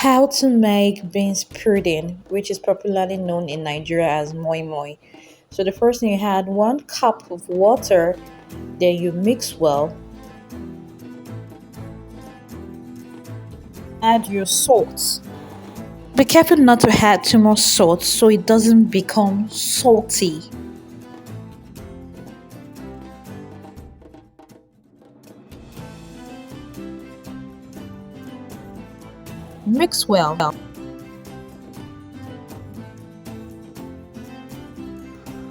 How to make beans pudding, which is popularly known in Nigeria as MoiMoi. So the first thing, you add 1 cup of water, then you mix well. Add your salt. Be careful not to add too much salt so it doesn't become salty. Mix well.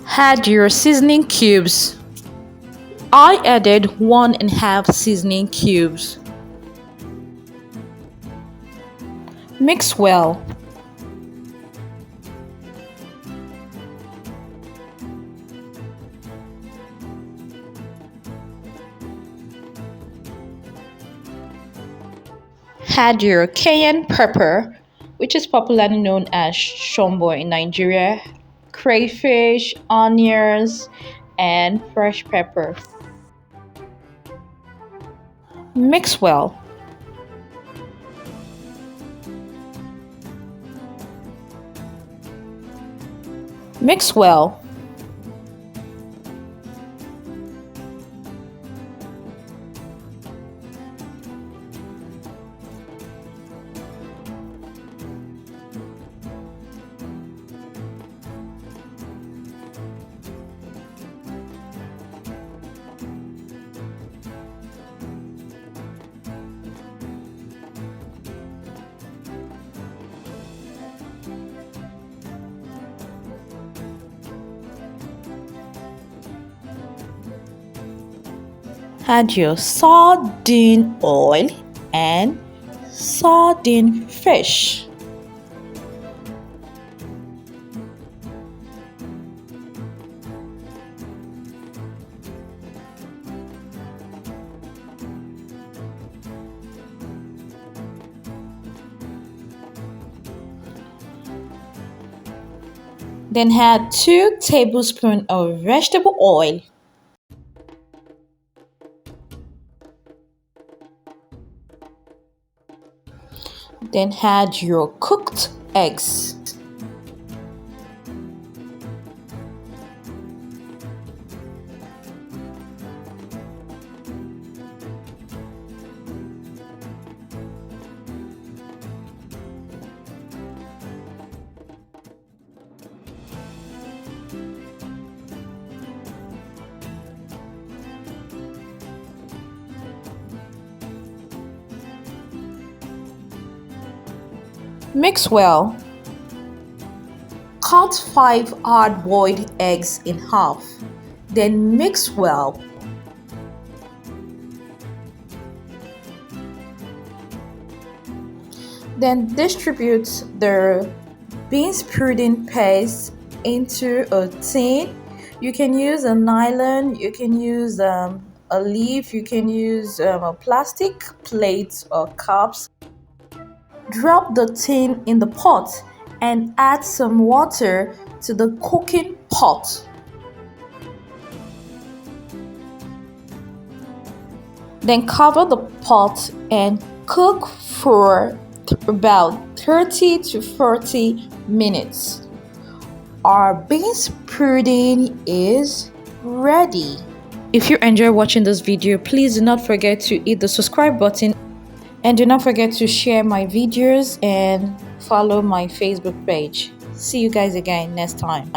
Add your seasoning cubes. I added 1½ seasoning cubes. Mix well. Add your cayenne pepper, which is popularly known as shombo in Nigeria, crayfish, onions, and fresh pepper. Mix well. Mix well. Add your sardine oil and sardine fish. Then add 2 tablespoons of vegetable oil. Then add your cooked eggs. Mix well. Cut 5 hard-boiled eggs in half. Then mix well. Then distribute the beans pudding paste into a tin. You can use a nylon, you can use a leaf, you can use a plastic plate or cups. Drop the tin in the pot and add some water to the cooking pot. Then cover the pot and cook for about 30 to 40 minutes. Our beans pudding is ready. If you enjoy watching this video, please do not forget to hit the subscribe button and do not forget to share my videos and follow my Facebook page. See you guys again next time.